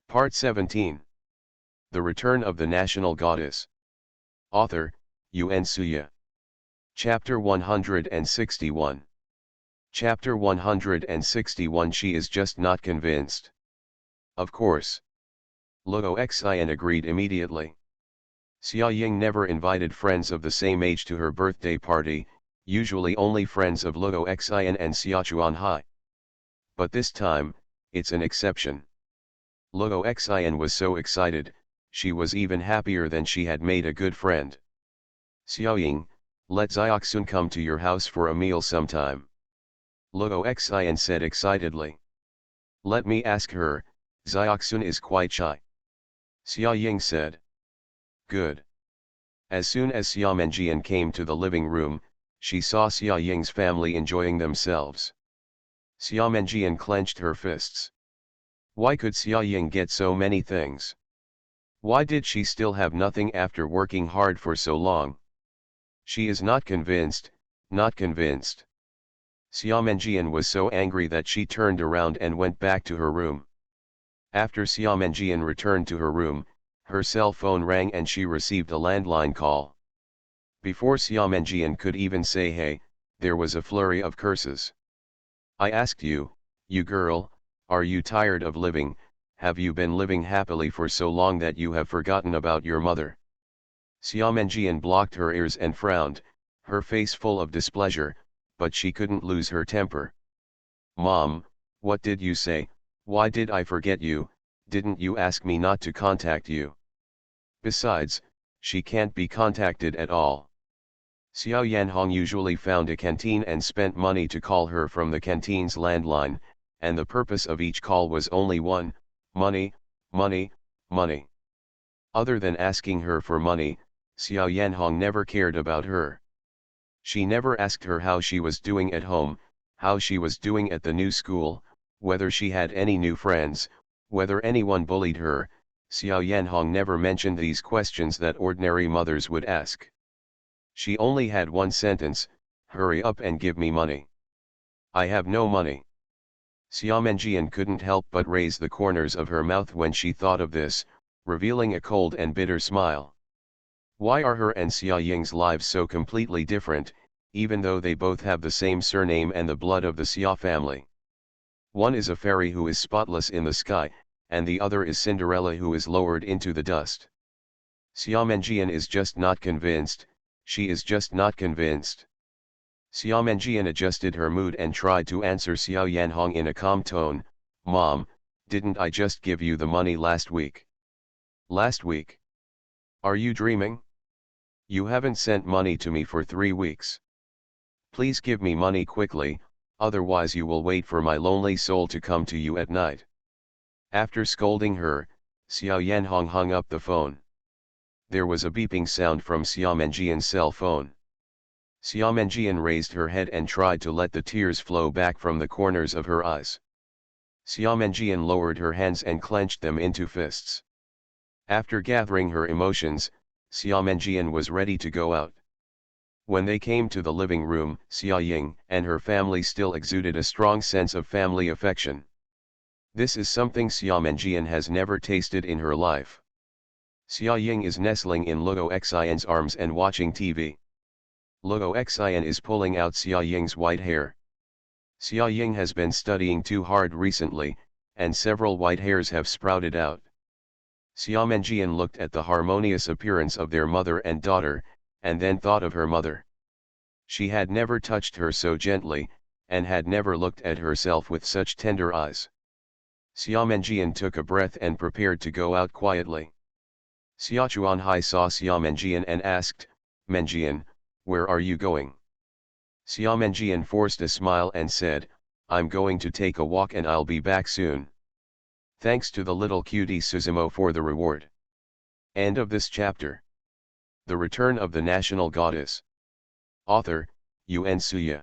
Part 17. The Return of the National Goddess. Author, Yun Suya. Chapter 161. Chapter 161. She is just not convinced. Of course. Luo Xin agreed immediately. Xia Ying never invited friends of the same age to her birthday party, usually only friends of Luo Xin and Xia Chuanhai. But this time, it's an exception. Luo Xin was so excited, she was even happier than she had made a good friend. Xiaoying, let Xiaoxun come to your house for a meal sometime. Luo Xin said excitedly. Let me ask her, Xiaoxun is quite shy. Xiaoying said. Good. As soon as Xia Menjian came to the living room, she saw Xia Ying's family enjoying themselves. Xia Menjian clenched her fists. Why could Xia Ying get so many things? Why did she still have nothing after working hard for so long? She is not convinced, not convinced. Xia Menjian was so angry that she turned around and went back to her room. After Xia Menjian returned to her room, her cell phone rang and she received a landline call. Before Xia Menjian could even say hey, there was a flurry of curses. I asked you, you girl, are you tired of living? Have you been living happily for so long that you have forgotten about your mother? Xia Menjian blocked her ears and frowned, her face full of displeasure, but she couldn't lose her temper. Mom, what did you say? Why did I forget you? Didn't you ask me not to contact you? Besides, she can't be contacted at all. Xiao Yanhong usually found a canteen and spent money to call her from the canteen's landline, and the purpose of each call was only one: money, money, money. Other than asking her for money, Xiao Yanhong never cared about her. She never asked her how she was doing at home, how she was doing at the new school, whether she had any new friends, whether anyone bullied her. Xiao Yanhong never mentioned these questions that ordinary mothers would ask. She only had one sentence: hurry up and give me money. I have no money. Xia Menjian couldn't help but raise the corners of her mouth when she thought of this, revealing a cold and bitter smile. Why are her and Xia Ying's lives so completely different, even though they both have the same surname and the blood of the Xia family? One is a fairy who is spotless in the sky, and the other is Cinderella who is lowered into the dust. Xia Menjian is just not convinced, she is just not convinced. Xia Menjian adjusted her mood and tried to answer Xiao Yanhong in a calm tone. Mom, didn't I just give you the money last week? Last week? Are you dreaming? You haven't sent money to me for 3 weeks. Please give me money quickly, otherwise you will wait for my lonely soul to come to you at night. After scolding her, Xiao Yanhong hung up the phone. There was a beeping sound from Xia Menjian's cell phone. Xia Menjian raised her head and tried to let the tears flow back from the corners of her eyes. Xia Menjian lowered her hands and clenched them into fists. After gathering her emotions, Xia Menjian was ready to go out. When they came to the living room, Xia Ying and her family still exuded a strong sense of family affection. This is something Xia Menjian has never tasted in her life. Xia Ying is nestling in Luo Xin's arms and watching TV. Luo Xin is pulling out Xia Ying's white hair. Xia Ying has been studying too hard recently, and several white hairs have sprouted out. Xia Menjian looked at the harmonious appearance of their mother and daughter, and then thought of her mother. She had never touched her so gently, and had never looked at herself with such tender eyes. Xia Menjian took a breath and prepared to go out quietly. Xia Chuanhai saw Xia Menjian and asked, Menjian, where are you going? Xia Menjian forced a smile and said, I'm going to take a walk and I'll be back soon. Thanks to the little cutie Suzumo for the reward. End of this chapter. The Return of the National Goddess. Author, Yun Suya.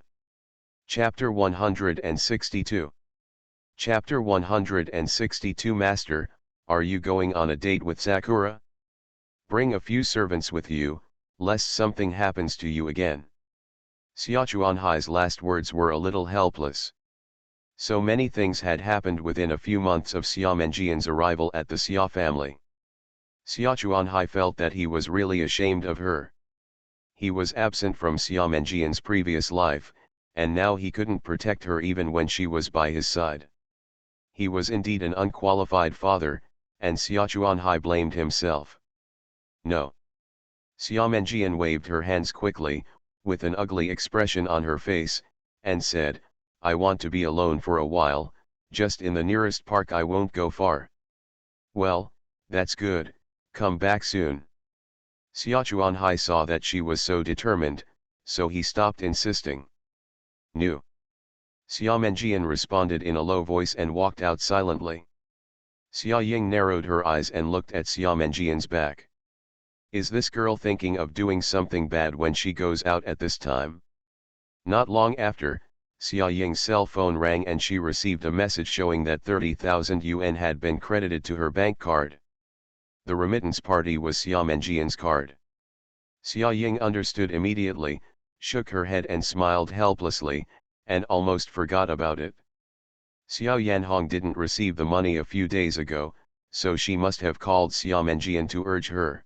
Chapter 162. Chapter 162. Master, are you going on a date with Sakura? Bring a few servants with you, lest something happens to you again. Xia Chuanhai's last words were a little helpless. So many things had happened within a few months of Xia Menjian's arrival at the Xia family. Xia Chuanhai felt that he was really ashamed of her. He was absent from Xia Menjian's previous life, and now he couldn't protect her even when she was by his side. He was indeed an unqualified father, and Xia Chuanhai blamed himself. No. Xia Menjian waved her hands quickly, with an ugly expression on her face, and said, I want to be alone for a while, just in the nearest park. I won't go far. Well, that's good, come back soon. Xia Chuanhai saw that she was so determined, so he stopped insisting. No. Xia Menjian responded in a low voice and walked out silently. Xia Ying narrowed her eyes and looked at Xia Menjian's back. Is this girl thinking of doing something bad when she goes out at this time? Not long after, Xia Ying's cell phone rang and she received a message showing that 30,000 yuan had been credited to her bank card. The remittance party was Xia Menjian's card. Xia Ying understood immediately, shook her head and smiled helplessly, and almost forgot about it. Xiao Yanhong didn't receive the money a few days ago, so she must have called Xia Menjian to urge her.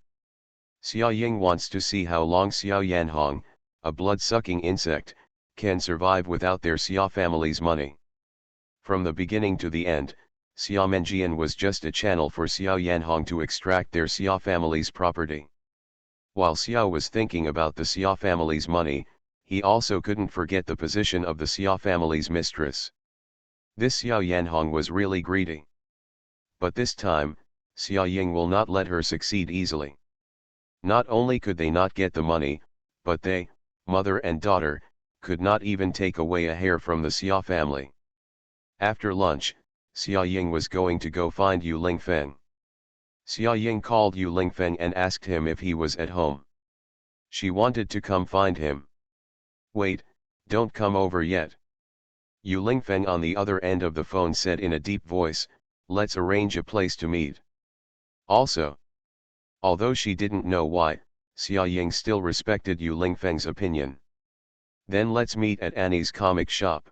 Xia Ying wants to see how long Xiao Yanhong, a blood-sucking insect, can survive without their Xia family's money. From the beginning to the end, Xia Menjian was just a channel for Xiao Yanhong to extract their Xia family's property. While Xiao was thinking about the Xia family's money, he also couldn't forget the position of the Xia family's mistress. This Xiao Yanhong was really greedy. But this time, Xia Ying will not let her succeed easily. Not only could they not get the money, but they, mother and daughter, could not even take away a hair from the Xia family. After lunch, Xia Ying was going to go find Yu Lingfeng. Xia Ying called Yu Lingfeng and asked him if he was at home. She wanted to come find him. Wait, don't come over yet. Yu Lingfeng on the other end of the phone said in a deep voice, let's arrange a place to meet. Also, although she didn't know why, Xia Ying still respected Yu Lingfeng's opinion. Then let's meet at Annie's comic shop.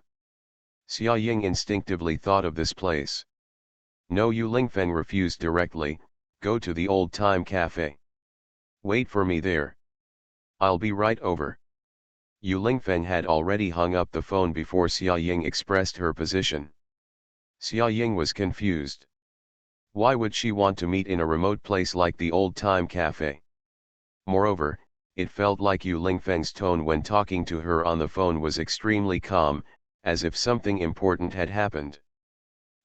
Xia Ying instinctively thought of this place. No, Yu Lingfeng refused directly, go to the old-time cafe. Wait for me there. I'll be right over. Yu Lingfeng had already hung up the phone before Xia Ying expressed her position. Xia Ying was confused. Why would she want to meet in a remote place like the old-time cafe? Moreover, it felt like Yu Lingfeng's tone when talking to her on the phone was extremely calm, as if something important had happened.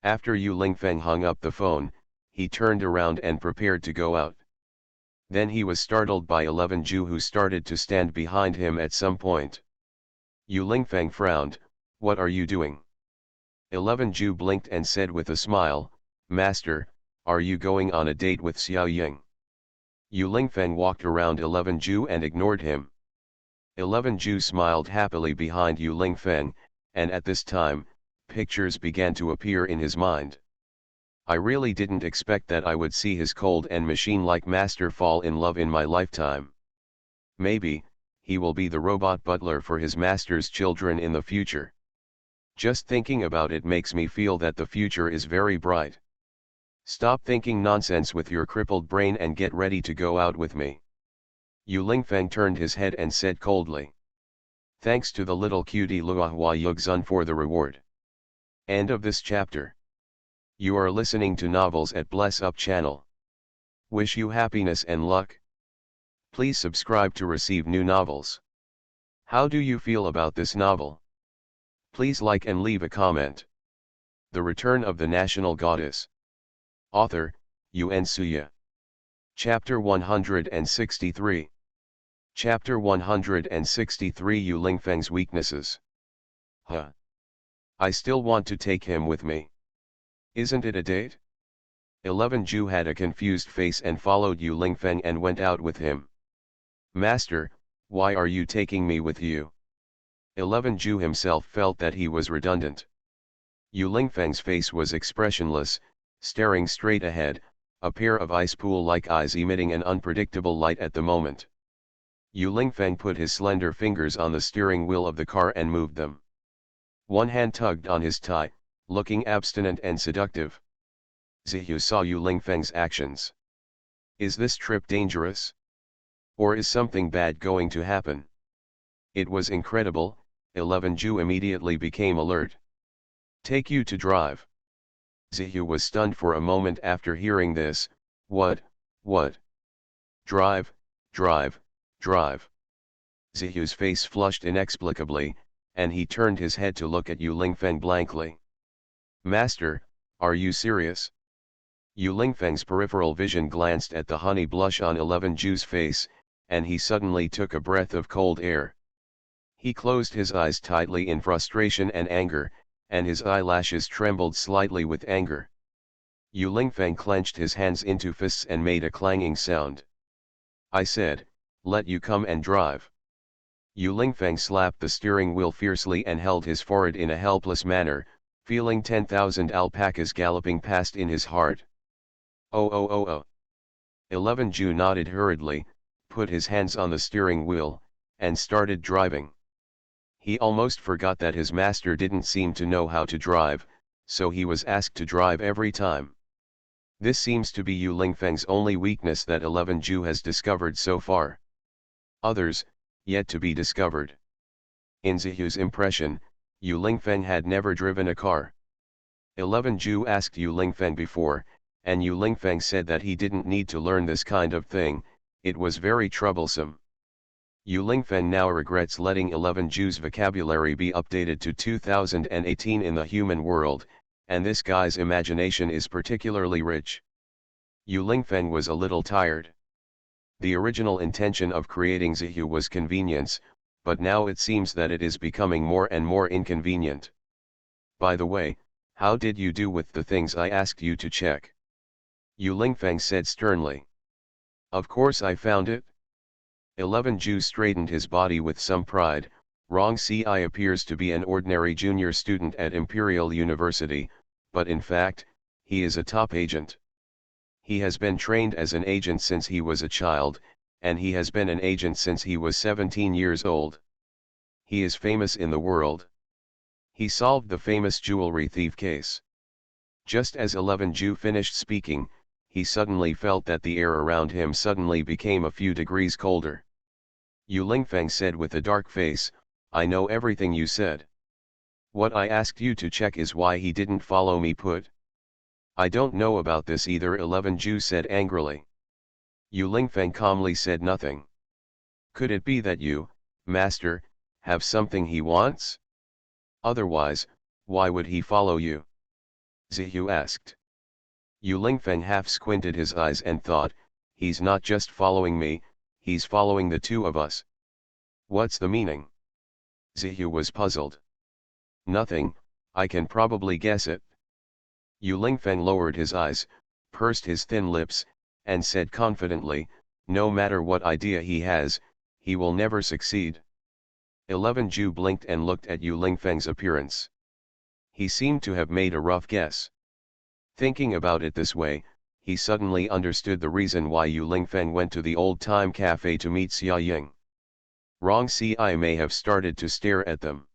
After Yu Lingfeng hung up the phone, he turned around and prepared to go out. Then he was startled by 11 Ju who started to stand behind him at some point. Yu Lingfeng frowned, what are you doing? 11 Ju blinked and said with a smile, Master, are you going on a date with Xiao Ying? Yu Lingfeng walked around 11 Ju and ignored him. 11 Ju smiled happily behind Yu Lingfeng, and at this time, pictures began to appear in his mind. I really didn't expect that I would see his cold and machine-like master fall in love in my lifetime. Maybe, he will be the robot butler for his master's children in the future. Just thinking about it makes me feel that the future is very bright. Stop thinking nonsense with your crippled brain and get ready to go out with me. Yu Lingfeng turned his head and said coldly. Thanks to the little cutie Luahua Yugzun for the reward. End of this chapter. You are listening to Novels at Bless Up channel. Wish you happiness and luck. Please subscribe to receive new novels. How do you feel about this novel? Please like and leave a comment. The Return of the National Goddess. Author, Yuan Suya. Chapter 163. Chapter 163 Yu Lingfeng's Weaknesses. I still want to take him with me. Isn't it a date? 11 Ju had a confused face and followed Yu Lingfeng and went out with him. Master, why are you taking me with you? 11 Ju himself felt that he was redundant. Yu Lingfeng's face was expressionless, staring straight ahead, a pair of ice pool-like eyes emitting an unpredictable light at the moment. Yu Lingfeng put his slender fingers on the steering wheel of the car and moved them. One hand tugged on his tie, looking abstinent and seductive. Zihu saw Yu Lingfeng's actions. Is this trip dangerous? Or is something bad going to happen? It was incredible. 11 Ju immediately became alert. Take you to drive. Zihu was stunned for a moment after hearing this. What? Drive, drive, drive. Zihu's face flushed inexplicably, and he turned his head to look at Yu Lingfeng blankly. Master, are you serious? Yu Lingfeng's peripheral vision glanced at the honey blush on 11 Ju's face, and he suddenly took a breath of cold air. He closed his eyes tightly in frustration and anger, and his eyelashes trembled slightly with anger. Yu Lingfeng clenched his hands into fists and made a clanging sound. I said, let you come and drive. Yu Lingfeng slapped the steering wheel fiercely and held his forehead in a helpless manner, feeling 10,000 alpacas galloping past in his heart. Oh. 11 Ju nodded hurriedly, put his hands on the steering wheel, and started driving. He almost forgot that his master didn't seem to know how to drive, so he was asked to drive every time. This seems to be Yu Lingfeng's only weakness that 11 Ju has discovered so far. Others, yet to be discovered. In Zihu's impression, Yu Lingfeng had never driven a car. 11 Ju asked Yu Lingfeng before, and Yu Lingfeng said that he didn't need to learn this kind of thing, it was very troublesome. Yu Lingfeng now regrets letting 11 Ju's vocabulary be updated to 2018 in the human world, and this guy's imagination is particularly rich. Yu Lingfeng was a little tired. The original intention of creating Zihu was convenience, but now it seems that it is becoming more and more inconvenient. By the way, how did you do with the things I asked you to check? Yu Lingfeng said sternly. Of course I found it. 11 Ju straightened his body with some pride. Rong Ci appears to be an ordinary junior student at Imperial University, but in fact, he is a top agent. He has been trained as an agent since he was a child, and he has been an agent since he was 17 years old. He is famous in the world. He solved the famous jewelry thief case. Just as 11 Ju finished speaking, he suddenly felt that the air around him suddenly became a few degrees colder. Yu Lingfeng said with a dark face, I know everything you said. What I asked you to check is why he didn't follow me put. I don't know about this either, 11 Ju said angrily. Yu Lingfeng calmly said nothing. Could it be that you, master, have something he wants? Otherwise, why would he follow you? Zihu asked. Yu Lingfeng half squinted his eyes and thought, he's not just following me, he's following the two of us. What's the meaning? Zihu was puzzled. Nothing, I can probably guess it. Yu Lingfeng lowered his eyes, pursed his thin lips, and said confidently, no matter what idea he has, he will never succeed. 11 Ju blinked and looked at Yu Lingfeng's appearance. He seemed to have made a rough guess. Thinking about it this way, he suddenly understood the reason why Yu Lingfeng went to the old-time cafe to meet Xia Ying. Rong Ci may have started to stare at them.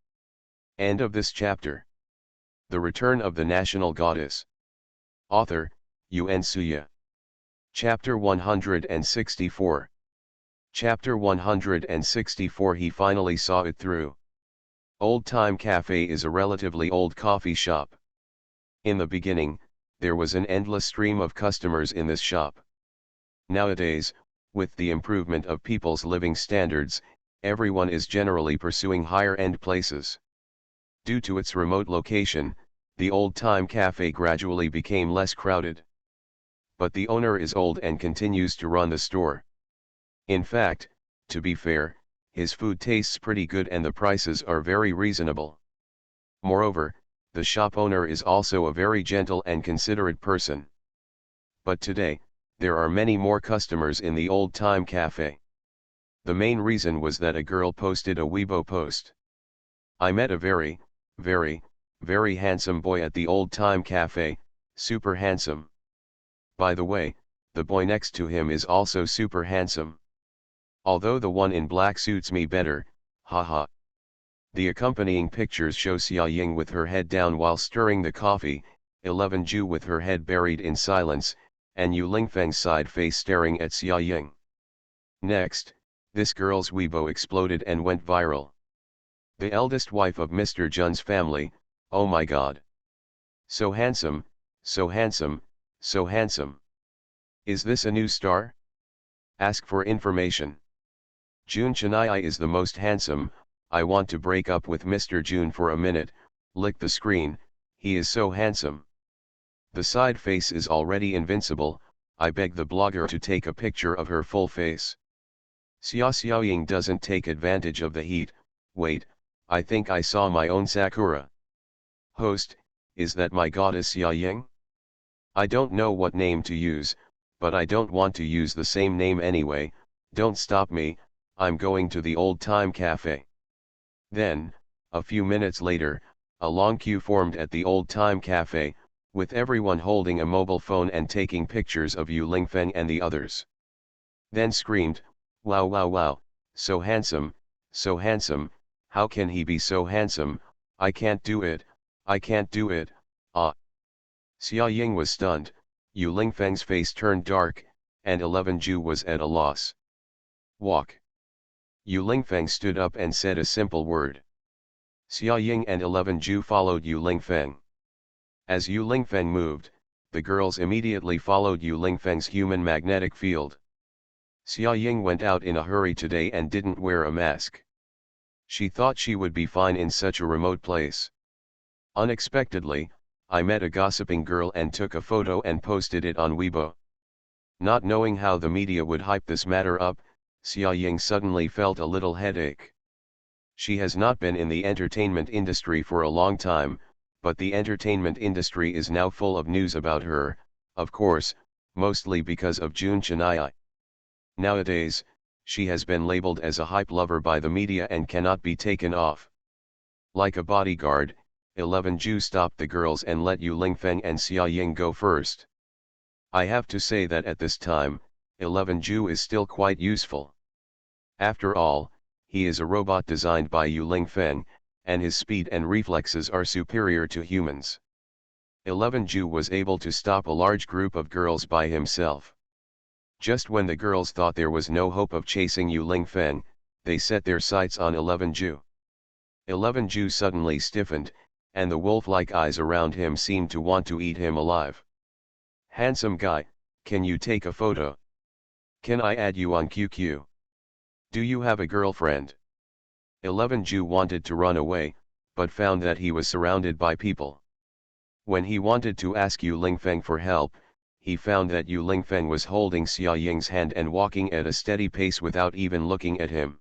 End of this chapter. The Return of the National Goddess. Author, Yuan Suya. Chapter 164. Chapter 164. He finally saw it through. Old Time Cafe is a relatively old coffee shop. In the beginning, there was an endless stream of customers in this shop. Nowadays, with the improvement of people's living standards, everyone is generally pursuing higher-end places. Due to its remote location, the old-time cafe gradually became less crowded. But the owner is old and continues to run the store. In fact, to be fair, his food tastes pretty good and the prices are very reasonable. Moreover, the shop owner is also a very gentle and considerate person. But today, there are many more customers in the old-time cafe. The main reason was that a girl posted a Weibo post. I met a very, very handsome boy at the old-time cafe, super handsome. By the way, the boy next to him is also super handsome. Although the one in black suits me better, haha. The accompanying pictures show Xia Ying with her head down while stirring the coffee, 11 Ju with her head buried in silence, and Yu Lingfeng's side face staring at Xia Ying. Next, this girl's Weibo exploded and went viral. The eldest wife of Mr. Jun's family, oh my god. So handsome, so handsome, so handsome. Is this a new star? Ask for information. Jun Chennai is the most handsome, I want to break up with Mr. Jun for a minute, lick the screen, he is so handsome. The side face is already invincible, I beg the blogger to take a picture of her full face. Xia Xiaoying doesn't take advantage of the heat, wait, I think I saw my own Sakura. Host, is that my goddess Xia Ying? I don't know what name to use, but I don't want to use the same name anyway, don't stop me, I'm going to the old time cafe. Then, a few minutes later, a long queue formed at the old time cafe, with everyone holding a mobile phone and taking pictures of Yu Lingfeng and the others. Then screamed, wow wow wow, so handsome, how can he be so handsome, I can't do it, I can't do it, ah. Xia Ying was stunned, Yu Lingfeng's face turned dark, and 11 Ju was at a loss. Walk. Yu Lingfeng stood up and said a simple word. Xia Ying and 11 Ju followed Yu Lingfeng. As Yu Lingfeng moved, the girls immediately followed Yu Lingfeng's human magnetic field. Xia Ying went out in a hurry today and didn't wear a mask. She thought she would be fine in such a remote place. Unexpectedly, I met a gossiping girl and took a photo and posted it on Weibo. Not knowing how the media would hype this matter up, Xia Ying suddenly felt a little headache. She has not been in the entertainment industry for a long time, but the entertainment industry is now full of news about her, of course, mostly because of Jun Chennai. Nowadays, she has been labeled as a hype lover by the media and cannot be taken off. Like a bodyguard, 11 Ju stopped the girls and let Yu Lingfeng and Xia Ying go first. I have to say that at this time, 11 Ju is still quite useful. After all, he is a robot designed by Yu Lingfeng, and his speed and reflexes are superior to humans. 11 Ju was able to stop a large group of girls by himself. Just when the girls thought there was no hope of chasing Yu Lingfeng, they set their sights on 11 Ju. 11 Ju suddenly stiffened, and the wolf-like eyes around him seemed to want to eat him alive. Handsome guy, can you take a photo? Can I add you on QQ? Do you have a girlfriend? 11 Ju wanted to run away, but found that he was surrounded by people. When he wanted to ask Yu Lingfeng for help, he found that Yu Lingfeng was holding Xia Ying's hand and walking at a steady pace without even looking at him.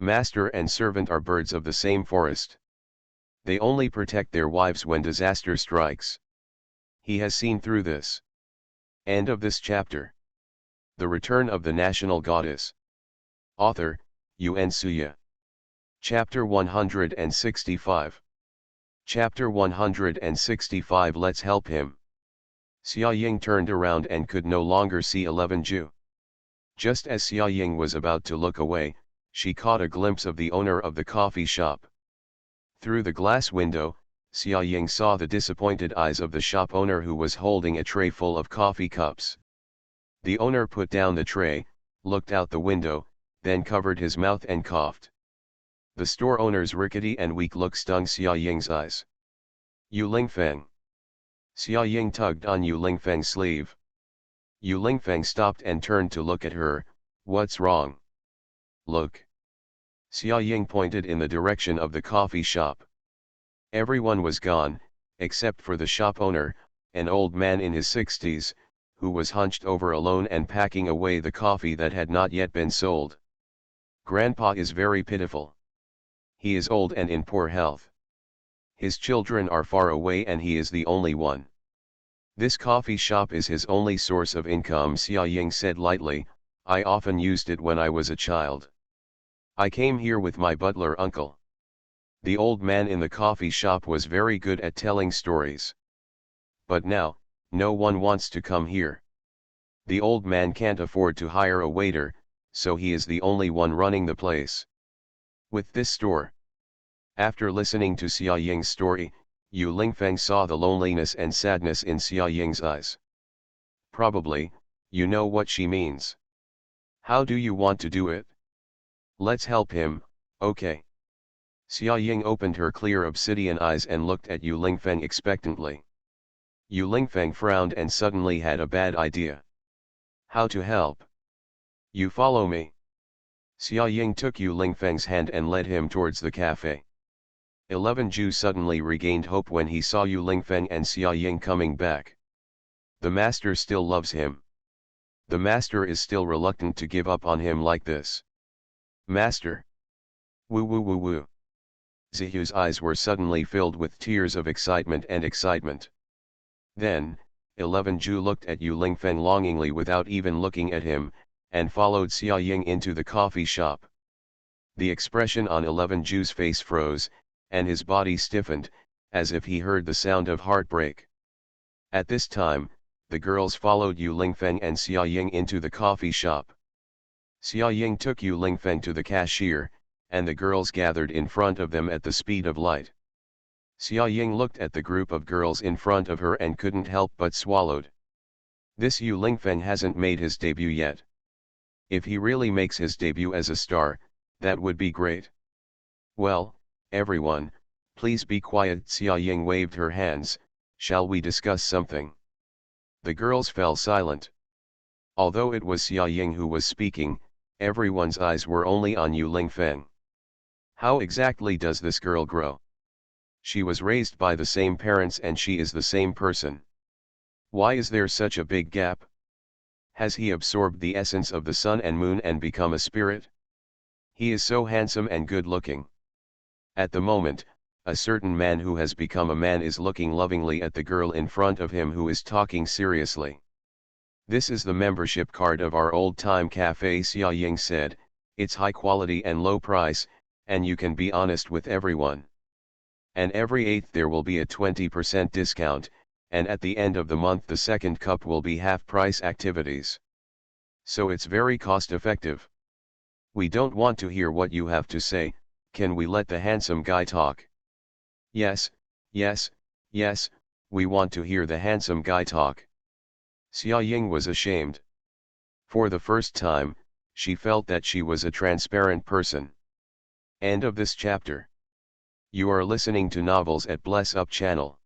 Master and servant are birds of the same forest. They only protect their wives when disaster strikes. He has seen through this. End of this chapter. The Return of the National Goddess. Author, Yuan Suya. Chapter 165. Chapter 165. Let's help him. Xia Ying turned around and could no longer see 11 Ju. Just as Xia Ying was about to look away, she caught a glimpse of the owner of the coffee shop. Through the glass window, Xia Ying saw the disappointed eyes of the shop owner who was holding a tray full of coffee cups. The owner put down the tray, looked out the window, then covered his mouth and coughed. The store owner's rickety and weak look stung Xia Ying's eyes. Yu Lingfeng. Xia Ying tugged on Yu Lingfeng's sleeve. Yu Lingfeng stopped and turned to look at her. What's wrong? Look. Xia Ying pointed in the direction of the coffee shop. Everyone was gone, except for the shop owner, an old man in his 60s, who was hunched over alone and packing away the coffee that had not yet been sold. Grandpa is very pitiful. He is old and in poor health. His children are far away and he is the only one. This coffee shop is his only source of income, Xia Ying said lightly. I often used it when I was a child. I came here with my butler uncle. The old man in the coffee shop was very good at telling stories. But now, no one wants to come here. The old man can't afford to hire a waiter, so he is the only one running the place. With this store, After listening to Xia Ying's story, Yu Lingfeng saw the loneliness and sadness in Xia Ying's eyes. Probably, you know what she means. How do you want to do it? Let's help him, okay. Xia Ying opened her clear obsidian eyes and looked at Yu Lingfeng expectantly. Yu Lingfeng frowned and suddenly had a bad idea. How to help? You follow me. Xia Ying took Yu Lingfeng's hand and led him towards the cafe. 11 Ju suddenly regained hope when he saw Yu Lingfeng and Xia Ying coming back. The master still loves him. The master is still reluctant to give up on him like this. Master! Woo woo woo woo. Zihu's eyes were suddenly filled with tears of excitement and excitement. Then, 11 Ju looked at Yu Lingfeng longingly without even looking at him, and followed Xia Ying into the coffee shop. The expression on 11 Ju's face froze, and his body stiffened, as if he heard the sound of heartbreak. At this time, the girls followed Yu Lingfeng and Xia Ying into the coffee shop. Xia Ying took Yu Lingfeng to the cashier, and the girls gathered in front of them at the speed of light. Xia Ying looked at the group of girls in front of her and couldn't help but swallowed. This Yu Lingfeng hasn't made his debut yet. If he really makes his debut as a star, that would be great. Well, everyone, please be quiet. Xia Ying waved her hands. Shall we discuss something? The girls fell silent. Although it was Xia Ying who was speaking, everyone's eyes were only on Yu Lingfeng. How exactly does this girl grow? She was raised by the same parents and she is the same person. Why is there such a big gap? Has he absorbed the essence of the sun and moon and become a spirit? He is so handsome and good looking. At the moment, a certain man who has become a man is looking lovingly at the girl in front of him who is talking seriously. This is the membership card of our old-time cafe, Xia Ying said. It's high quality and low price, and you can be honest with everyone. And every 8th there will be a 20% discount, and at the end of the month the second cup will be half-price activities. So it's very cost-effective. We don't want to hear what you have to say. Can we let the handsome guy talk? Yes, yes, yes, we want to hear the handsome guy talk. Xia Ying was ashamed. For the first time, she felt that she was a transparent person. End of this chapter. You are listening to Novels at Bless Up channel.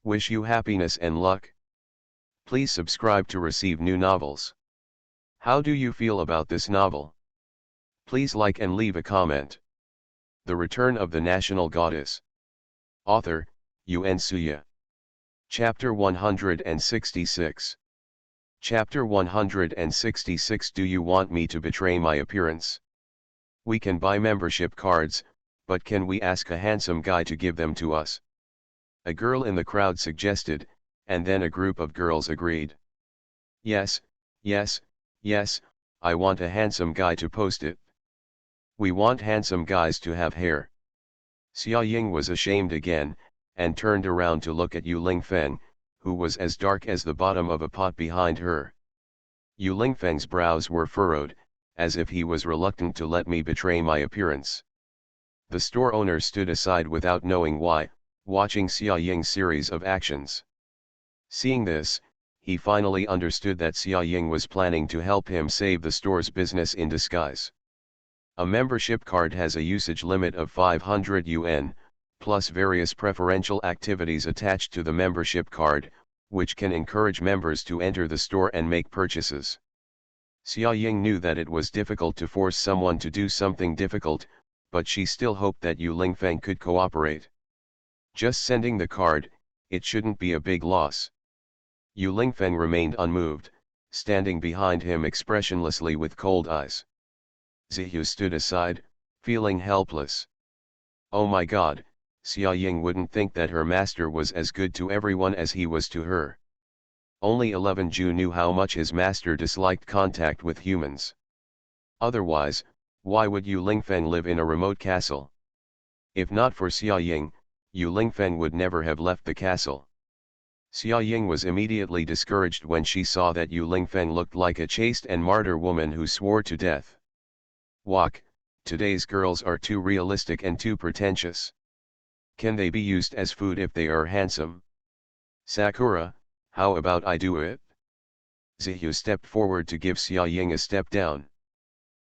Wish you happiness and luck. Please subscribe to receive new novels. How do you feel about this novel? Please like and leave a comment. The Return of the National Goddess. Author, Yuan Suya. Chapter 166. Chapter 166. Do you want me to betray my appearance? We can buy membership cards, but can we ask a handsome guy to give them to us? A girl in the crowd suggested, and then a group of girls agreed. Yes, yes, yes, I want a handsome guy to post it. We want handsome guys to have hair. Xia Ying was ashamed again, and turned around to look at Yu Lingfeng, who was as dark as the bottom of a pot behind her. Yu Lingfeng's brows were furrowed, as if he was reluctant to let me betray my appearance. The store owner stood aside without knowing why, watching Xia Ying's series of actions. Seeing this, he finally understood that Xia Ying was planning to help him save the store's business in disguise. A membership card has a usage limit of 500 yuan, plus various preferential activities attached to the membership card, which can encourage members to enter the store and make purchases. Xia Ying knew that it was difficult to force someone to do something difficult, but she still hoped that Yu Lingfeng could cooperate. Just sending the card, it shouldn't be a big loss. Yu Lingfeng remained unmoved, standing behind him expressionlessly with cold eyes. Zihu stood aside, feeling helpless. Oh my God, Xia Ying wouldn't think that her master was as good to everyone as he was to her. Only 11 Ju knew how much his master disliked contact with humans. Otherwise, why would Yu Lingfeng live in a remote castle? If not for Xia Ying, Yu Lingfeng would never have left the castle. Xia Ying was immediately discouraged when she saw that Yu Lingfeng looked like a chaste and martyr woman who swore to death. Walk, Today's girls are too realistic and too pretentious. Can they be used as food if they are handsome? Sakura, how about I do it? Zihu stepped forward to give Xia Ying a step down.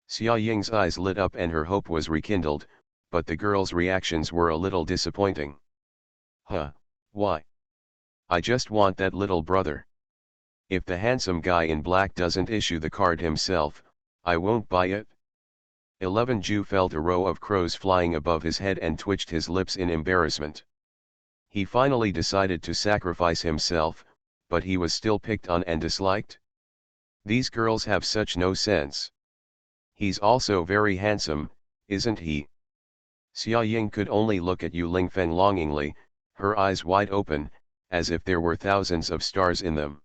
Xia Ying's eyes lit up and her hope was rekindled, but the girl's reactions were a little disappointing. Huh, why? I just want that little brother. If the handsome guy in black doesn't issue the card himself, I won't buy it. 11 Ju felt a row of crows flying above his head and twitched his lips in embarrassment. He finally decided to sacrifice himself, but he was still picked on and disliked. These girls have such no sense. He's also very handsome, isn't he? Xia Ying could only look at Yu Lingfeng longingly, her eyes wide open, as if there were thousands of stars in them.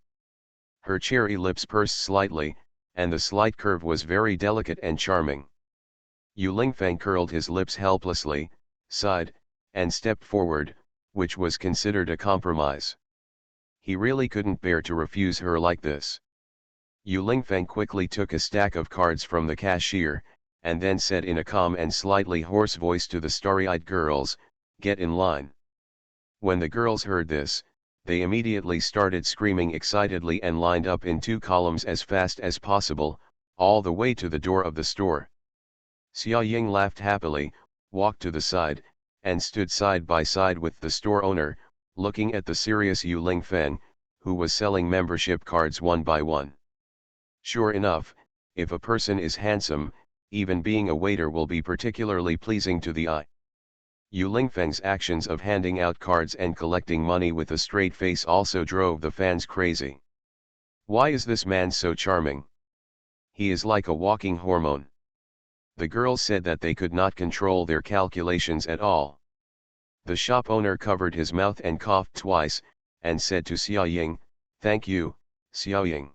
Her cherry lips pursed slightly, and the slight curve was very delicate and charming. Yu Lingfeng curled his lips helplessly, sighed, and stepped forward, which was considered a compromise. He really couldn't bear to refuse her like this. Yu Lingfeng quickly took a stack of cards from the cashier, and then said in a calm and slightly hoarse voice to the starry-eyed girls, "Get in line." When the girls heard this, they immediately started screaming excitedly and lined up in 2 columns as fast as possible, all the way to the door of the store. Xia Ying laughed happily, walked to the side, and stood side by side with the store owner, looking at the serious Yu Lingfeng, who was selling membership cards one by one. Sure enough, if a person is handsome, even being a waiter will be particularly pleasing to the eye. Yu Lingfeng's actions of handing out cards and collecting money with a straight face also drove the fans crazy. Why is this man so charming? He is like a walking hormone. The girls said that they could not control their calculations at all. The shop owner covered his mouth and coughed twice, and said to Xia Ying, "Thank you, Xia Ying.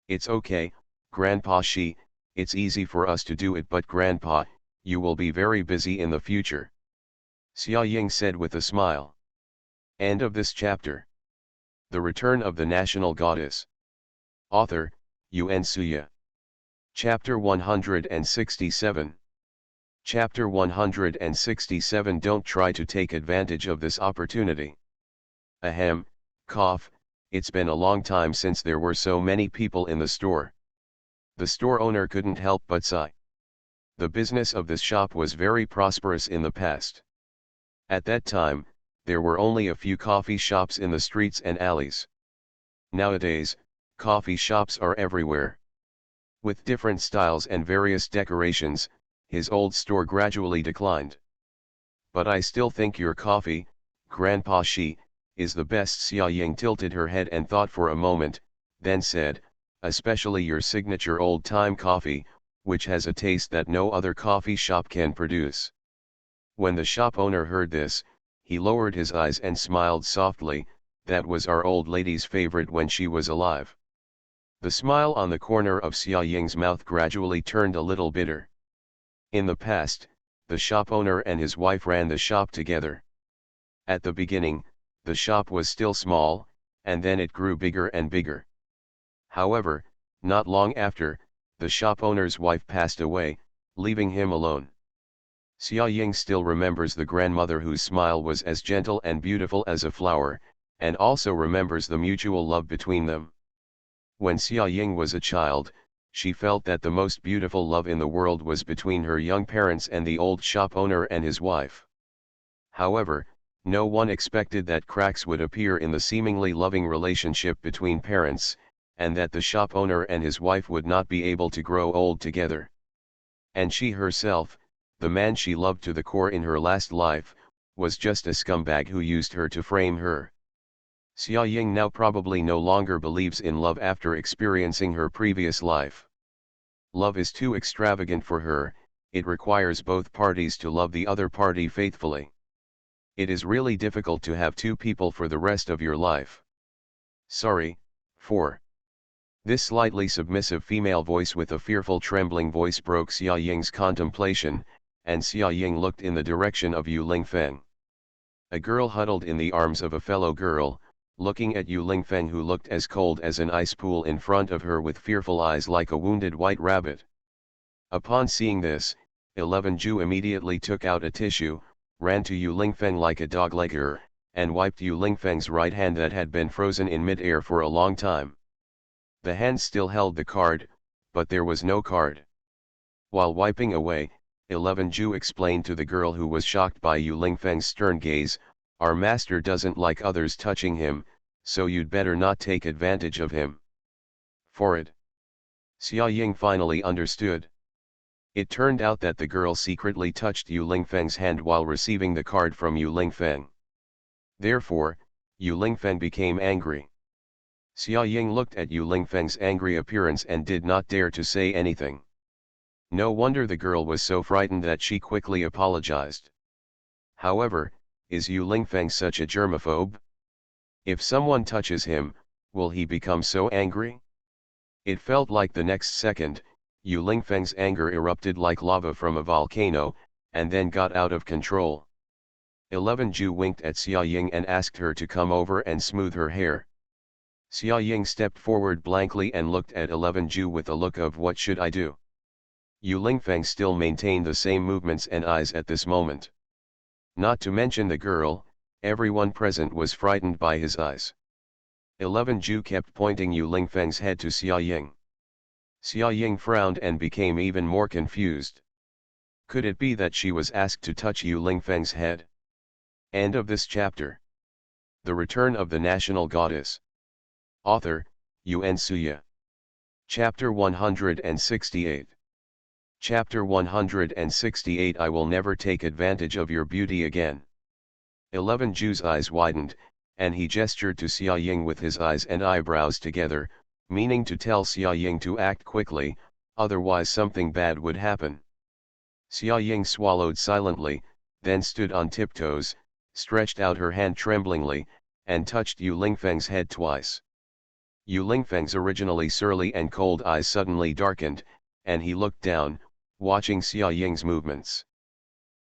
It's okay, Grandpa Shi, it's easy for us to do it, but Grandpa, you will be very busy in the future." Xia Ying said with a smile. End of this chapter. The Return of the National Goddess. Author, Yuan Suya. Chapter 167. Chapter 167. Don't try to take advantage of this opportunity. Ahem, cough, it's been a long time since there were so many people in the store. The store owner couldn't help but sigh. The business of this shop was very prosperous in the past. At that time, there were only a few coffee shops in the streets and alleys. Nowadays, coffee shops are everywhere. With different styles and various decorations, his old store gradually declined. But I still think your coffee, Grandpa Shi, is the best. Xia Ying tilted her head and thought for a moment, then said, especially your signature old-time coffee, which has a taste that no other coffee shop can produce. When the shop owner heard this, he lowered his eyes and smiled softly. That was our old lady's favorite when she was alive. The smile on the corner of Xia Ying's mouth gradually turned a little bitter. In the past, the shop owner and his wife ran the shop together. At the beginning, the shop was still small, and then it grew bigger and bigger. However, not long after, the shop owner's wife passed away, leaving him alone. Xia Ying still remembers the grandmother whose smile was as gentle and beautiful as a flower, and also remembers the mutual love between them. When Xia Ying was a child, she felt that the most beautiful love in the world was between her young parents and the old shop owner and his wife. However, no one expected that cracks would appear in the seemingly loving relationship between parents, and that the shop owner and his wife would not be able to grow old together. And she herself, the man she loved to the core in her last life, was just a scumbag who used her to frame her. Xia Ying now probably no longer believes in love after experiencing her previous life. Love is too extravagant for her, it requires both parties to love the other party faithfully. It is really difficult to have two people for the rest of your life. Sorry, for. This slightly submissive female voice with a fearful trembling voice broke Xia Ying's contemplation, and Xia Ying looked in the direction of Yu Lingfeng. A girl huddled in the arms of a fellow girl, looking at Yu Lingfeng, who looked as cold as an ice pool in front of her with fearful eyes like a wounded white rabbit. Upon seeing this, 11 Ju immediately took out a tissue, ran to Yu Lingfeng like a dog-legger, and wiped Yu Lingfeng's right hand that had been frozen in mid-air for a long time. The hand still held the card, but there was no card. While wiping away, 11 Ju explained to the girl who was shocked by Yu Lingfeng's stern gaze, "Our master doesn't like others touching him, so you'd better not take advantage of him." For it. Xia Ying finally understood. It turned out that the girl secretly touched Yu Lingfeng's hand while receiving the card from Yu Lingfeng. Therefore, Yu Lingfeng became angry. Xia Ying looked at Yu Lingfeng's angry appearance and did not dare to say anything. No wonder the girl was so frightened that she quickly apologized. However, is Yu Lingfeng such a germaphobe? If someone touches him, will he become so angry? It felt like the next second, Yu Lingfeng's anger erupted like lava from a volcano, and then got out of control. 11 Ju winked at Xia Ying and asked her to come over and smooth her hair. Xia Ying stepped forward blankly and looked at 11 Ju with a look of "What should I do?" Yu Lingfeng still maintained the same movements and eyes at this moment. Not to mention the girl, everyone present was frightened by his eyes. 11 Ju kept pointing Yu Lingfeng's head to Xia Ying. Xia Ying frowned and became even more confused. Could it be that she was asked to touch Yu Lingfeng's head? End of this chapter. The Return of the National Goddess. Author, Yuan Suya. Chapter 168. Chapter 168 I will never take advantage of your beauty again. 11 Ju's eyes widened, and he gestured to Xia Ying with his eyes and eyebrows together, meaning to tell Xia Ying to act quickly, otherwise something bad would happen. Xia Ying swallowed silently, then stood on tiptoes, stretched out her hand tremblingly, and touched Yu Lingfeng's head twice. Yu Lingfeng's originally surly and cold eyes suddenly darkened, and he looked down, watching Xia Ying's movements.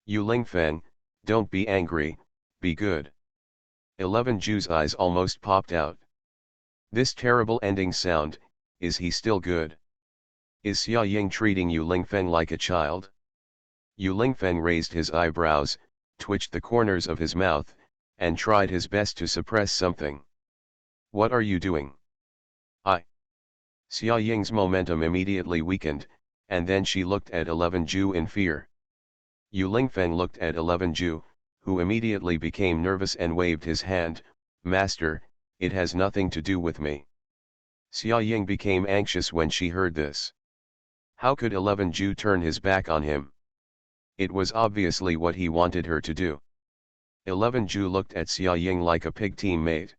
"Yu Lingfeng, don't be angry, be good." 11 Ju's eyes almost popped out. This terrible ending sound, is he still good? Is Xia Ying treating Yu Lingfeng like a child? Yu Lingfeng raised his eyebrows, twitched the corners of his mouth, and tried his best to suppress something. "What are you doing?" Xia Ying's momentum immediately weakened, and then she looked at 11 Ju in fear. Yu Lingfeng looked at 11 Ju, who immediately became nervous and waved his hand, "Master, it has nothing to do with me." Xia Ying became anxious when she heard this. How could 11 Ju turn his back on him? It was obviously what he wanted her to do. 11 Ju looked at Xia Ying like a pig teammate.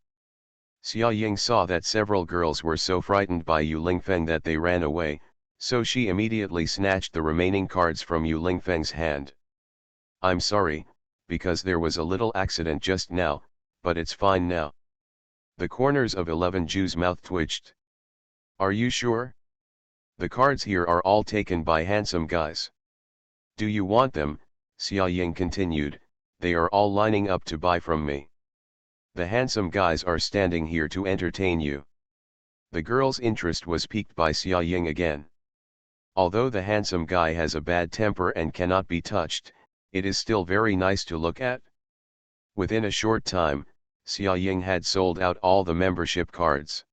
Xia Ying saw that several girls were so frightened by Yu Lingfeng that they ran away, so she immediately snatched the remaining cards from Yu Lingfeng's hand. "I'm sorry, because there was a little accident just now, but it's fine now." The corners of 11 Ju's mouth twitched. "Are you sure? The cards here are all taken by handsome guys." "Do you want them?" Xia Ying continued, "they are all lining up to buy from me. The handsome guys are standing here to entertain you." The girl's interest was piqued by Xia Ying again. Although the handsome guy has a bad temper and cannot be touched, it is still very nice to look at. Within a short time, Xia Ying had sold out all the membership cards.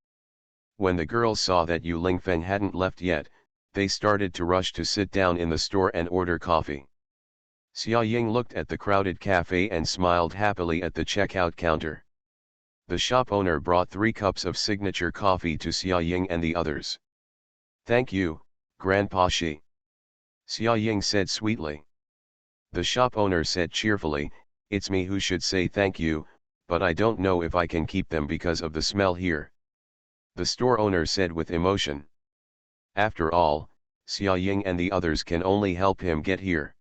When the girls saw that Yu Lingfeng hadn't left yet, they started to rush to sit down in the store and order coffee. Xia Ying looked at the crowded cafe and smiled happily at the checkout counter. The shop owner brought 3 cups of signature coffee to Xia Ying and the others. "Thank you, Grandpa Shi," Xia Ying said sweetly. The shop owner said cheerfully, "It's me who should say thank you, but I don't know if I can keep them because of the smell here." The store owner said with emotion. After all, Xia Ying and the others can only help him get here.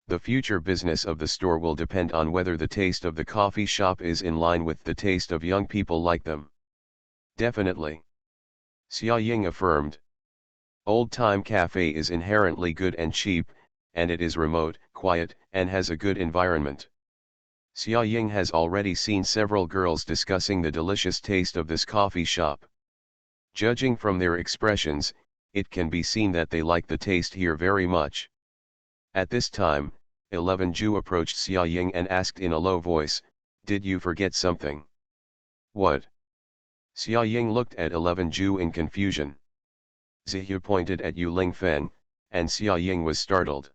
The future business of the store will depend on whether the taste of the coffee shop is in line with the taste of young people like them. "Definitely," Xia Ying affirmed. Old Time Cafe is inherently good and cheap, and it is remote, quiet, and has a good environment. Xia Ying has already seen several girls discussing the delicious taste of this coffee shop. Judging from their expressions, it can be seen that they like the taste here very much. At this time, 11 Ju approached Xia Ying and asked in a low voice, "Did you forget something?" "What?" Xia Ying looked at 11 Ju in confusion. Zihu pointed at Yu Lingfeng, and Xia Ying was startled.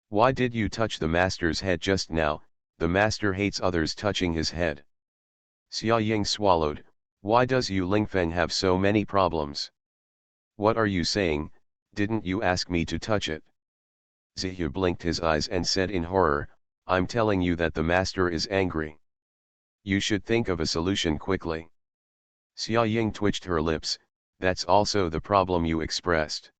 "Why did you touch the master's head just now? The master hates others touching his head." Xia Ying swallowed. "Why does Yu Lingfeng have so many problems?" "What are you saying? Didn't you ask me to touch it?" Zihu blinked his eyes and said in horror, "I'm telling you that the master is angry. You should think of a solution quickly." Xia Ying twitched her lips. "That's also the problem you expressed.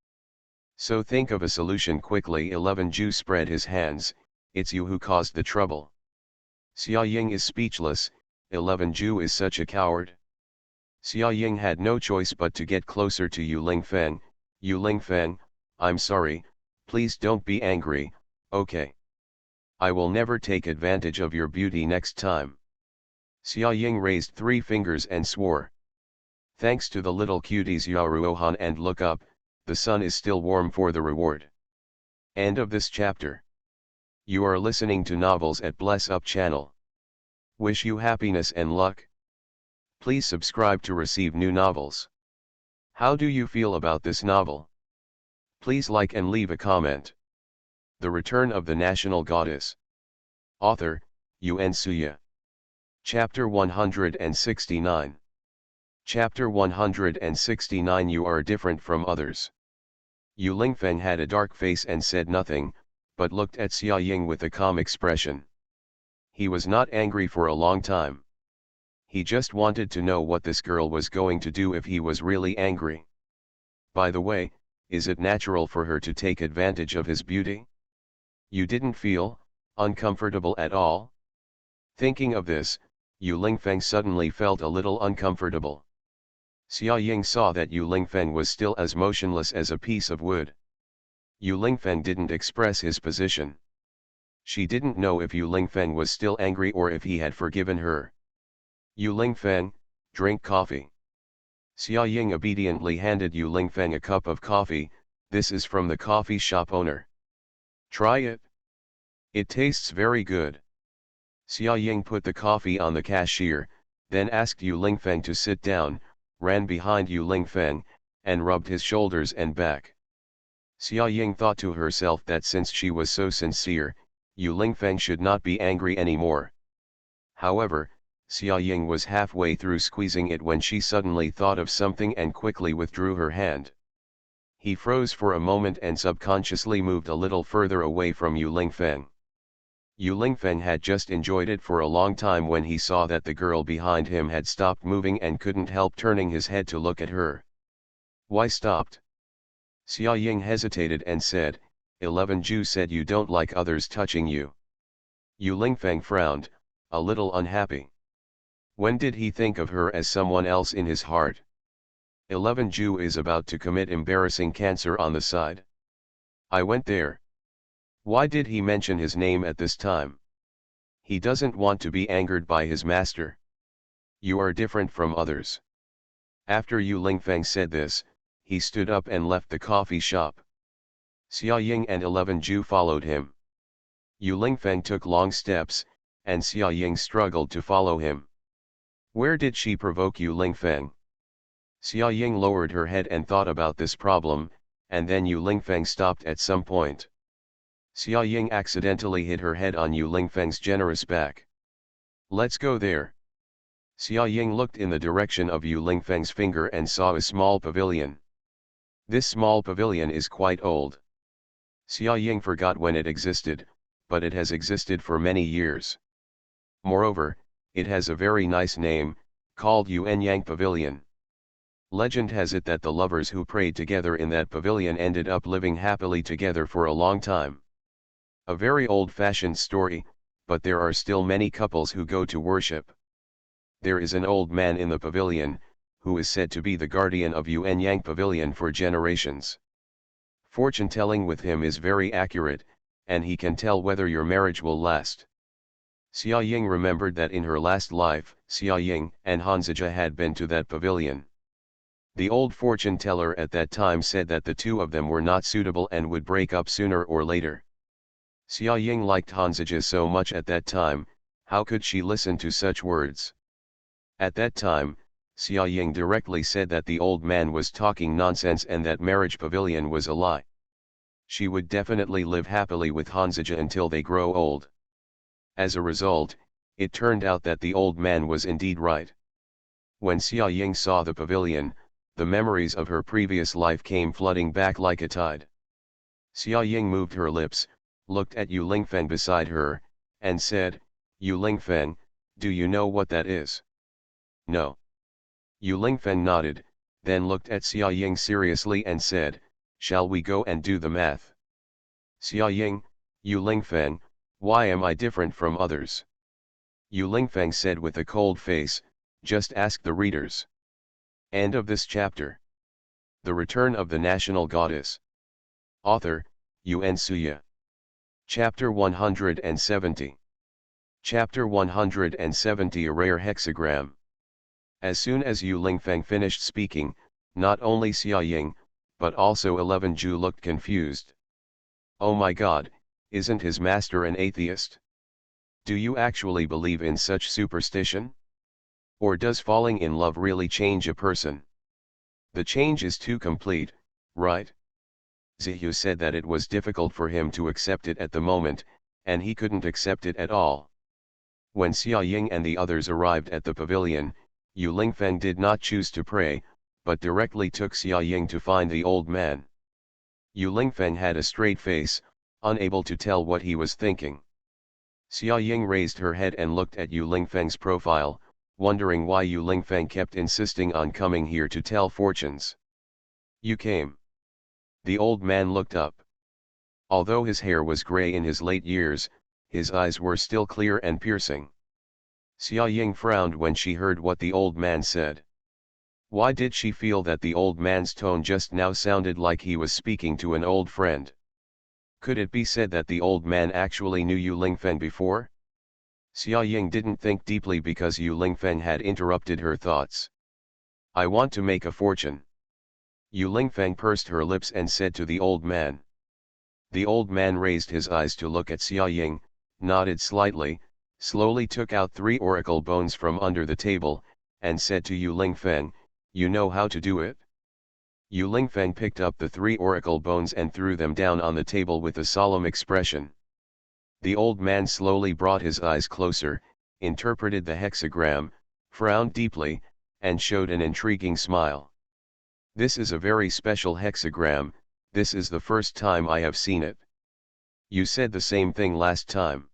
So think of a solution quickly." 11 Ju spread his hands. "It's you who caused the trouble." Xia Ying is speechless. 11 Ju is such a coward. Xia Ying had no choice but to get closer to Yu Lingfeng. "Yu Lingfeng, I'm sorry, please don't be angry, okay? I will never take advantage of your beauty next time." Xia Ying raised 3 fingers and swore. Thanks to the little cuties Yaruohan and Look Up, the sun is still warm for the reward. End of this chapter. You are listening to Novels at Bless Up channel. Wish you happiness and luck. Please subscribe to receive new novels. How do you feel about this novel? Please like and leave a comment. The Return of the National Goddess. Author, Yuan Suya. Chapter 169. Chapter 169. You are different from others. Yu Lingfeng had a dark face and said nothing, but looked at Xia Ying with a calm expression. He was not angry for a long time. He just wanted to know what this girl was going to do if he was really angry. By the way, is it natural for her to take advantage of his beauty? You didn't feel uncomfortable at all? Thinking of this, Yu Lingfeng suddenly felt a little uncomfortable. Xia Ying saw that Yu Lingfeng was still as motionless as a piece of wood. Yu Lingfeng didn't express his position. She didn't know if Yu Lingfeng was still angry or if he had forgiven her. "Yu Lingfeng, drink coffee." Xia Ying obediently handed Yu Lingfeng a cup of coffee. "This is from the coffee shop owner. Try it. It tastes very good." Xia Ying put the coffee on the cashier, then asked Yu Lingfeng to sit down, ran behind Yu Lingfeng, and rubbed his shoulders and back. Xia Ying thought to herself that since she was so sincere, Yu Lingfeng should not be angry anymore. However, Xia Ying was halfway through squeezing it when she suddenly thought of something and quickly withdrew her hand. He froze for a moment and subconsciously moved a little further away from Yu Lingfeng. Yu Lingfeng had just enjoyed it for a long time when he saw that the girl behind him had stopped moving and couldn't help turning his head to look at her. "Why stopped?" Xia Ying hesitated and said, 11 Ju said you don't like others touching you." Yu Lingfeng frowned, a little unhappy. When did he think of her as someone else in his heart? 11 Ju is about to commit embarrassing cancer on the side. I went there. Why did he mention his name at this time? He doesn't want to be angered by his master. You are different from others. After Yu Lingfeng said this, he stood up and left the coffee shop. Xia Ying and 11 Ju followed him. Yu Lingfeng took long steps, and Xia Ying struggled to follow him. Where did she provoke Yu Lingfeng? Xia Ying lowered her head and thought about this problem, and then Yu Lingfeng stopped at some point. Xia Ying accidentally hit her head on Yu Lingfeng's generous back. Let's go there. Xia Ying looked in the direction of Yu Lingfeng's finger and saw a small pavilion. This small pavilion is quite old. Xia Ying forgot when it existed, but it has existed for many years. Moreover, it has a very nice name, called Yuan Yang Pavilion. Legend has it that the lovers who prayed together in that pavilion ended up living happily together for a long time. A very old-fashioned story, but there are still many couples who go to worship. There is an old man in the pavilion, who is said to be the guardian of Yuan Yang Pavilion for generations. Fortune-telling with him is very accurate, and he can tell whether your marriage will last. Xia Ying remembered that in her last life, Xia Ying and Hanzija had been to that pavilion. The old fortune-teller at that time said that the two of them were not suitable and would break up sooner or later. Xia Ying liked Hanzija so much at that time, how could she listen to such words? At that time, Xia Ying directly said that the old man was talking nonsense and that marriage pavilion was a lie. She would definitely live happily with Hanzija until they grow old. As a result, it turned out that the old man was indeed right. When Xia Ying saw the pavilion, the memories of her previous life came flooding back like a tide. Xia Ying moved her lips, looked at Yu Lingfeng beside her, and said, "Yu Lingfeng, do you know what that is?" "No." Yu Lingfeng nodded, then looked at Xia Ying seriously and said, "Shall we go and do the math?" Xia Ying, "Yu Lingfeng, why am I different from others?" Yu Lingfeng said with a cold face, "Just ask the readers." End of this chapter. The Return of the National Goddess. Author, Yuan Suya. Chapter 170. Chapter 170, a rare hexagram. As soon as Yu Lingfeng finished speaking, not only Xia Ying, but also 11 Ju looked confused. "Oh my God, isn't his master an atheist? Do you actually believe in such superstition? Or does falling in love really change a person? The change is too complete, right?" Ziyu said that it was difficult for him to accept it at the moment, and he couldn't accept it at all. When Xia Ying and the others arrived at the pavilion, Yu Lingfeng did not choose to pray, but directly took Xia Ying to find the old man. Yu Lingfeng had a straight face, unable to tell what he was thinking. Xia Ying raised her head and looked at Yu Lingfeng's profile, wondering why Yu Lingfeng kept insisting on coming here to tell fortunes. "You came." The old man looked up. Although his hair was gray in his late years, his eyes were still clear and piercing. Xia Ying frowned when she heard what the old man said. Why did she feel that the old man's tone just now sounded like he was speaking to an old friend? Could it be said that the old man actually knew Yu Lingfeng before? Xia Ying didn't think deeply because Yu Lingfeng had interrupted her thoughts. "I want to make a fortune." Yu Lingfeng pursed her lips and said to the old man. The old man raised his eyes to look at Xia Ying, nodded slightly, slowly took out 3 oracle bones from under the table, and said to Yu Lingfeng, "You know how to do it?" Yu Lingfeng picked up the 3 oracle bones and threw them down on the table with a solemn expression. The old man slowly brought his eyes closer, interpreted the hexagram, frowned deeply, and showed an intriguing smile. "This is a very special hexagram, this is the first time I have seen it. You said the same thing last time."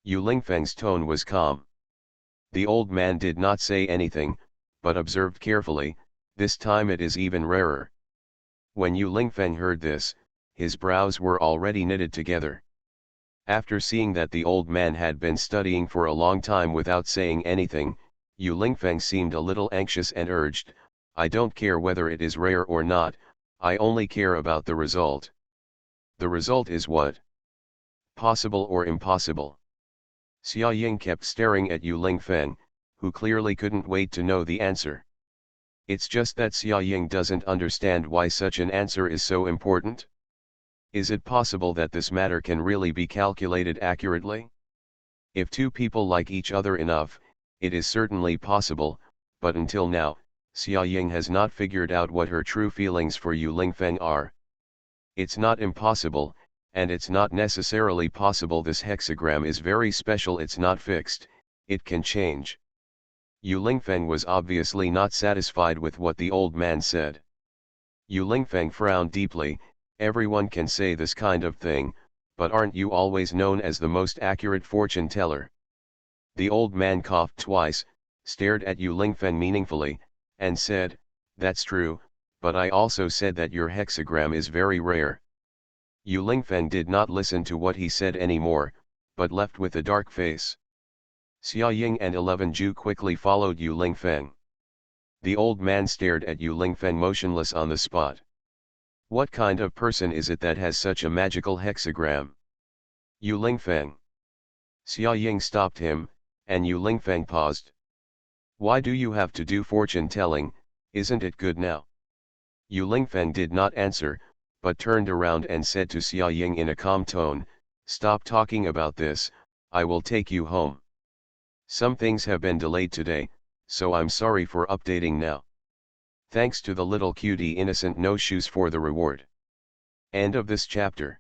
Yu Lingfeng's tone was calm. The old man did not say anything, but observed carefully, "This time it is even rarer." When Yu Lingfeng heard this, his brows were already knitted together. After seeing that the old man had been studying for a long time without saying anything, Yu Lingfeng seemed a little anxious and urged, "I don't care whether it is rare or not, I only care about the result." "The result is what? Possible or impossible?" Xia Ying kept staring at Yu Lingfeng, who clearly couldn't wait to know the answer. It's just that Xia Ying doesn't understand why such an answer is so important. Is it possible that this matter can really be calculated accurately? If 2 people like each other enough, it is certainly possible, but until now, Xia Ying has not figured out what her true feelings for Yu Lingfeng are. It's not impossible, and it's not necessarily possible. This hexagram is very special, it's not fixed, it can change. Yu Lingfeng was obviously not satisfied with what the old man said. Yu Lingfeng frowned deeply. "Everyone can say this kind of thing, but aren't you always known as the most accurate fortune teller?" The old man coughed twice, stared at Yu Lingfeng meaningfully, and said, "That's true, but I also said that your hexagram is very rare." Yu Lingfeng did not listen to what he said anymore, but left with a dark face. Xia Ying and 11 Ju quickly followed Yu Lingfeng. The old man stared at Yu Lingfeng motionless on the spot. What kind of person is it that has such a magical hexagram? Yu Lingfeng. Xia Ying stopped him, and Yu Lingfeng paused. "Why do you have to do fortune telling, isn't it good now?" Yu Lingfeng did not answer, but turned around and said to Xia Ying in a calm tone, Stop talking about this, I will take you home. Some things have been delayed today, so I'm sorry for updating now. Thanks to the little cutie innocent no shoes for the reward. End of this chapter.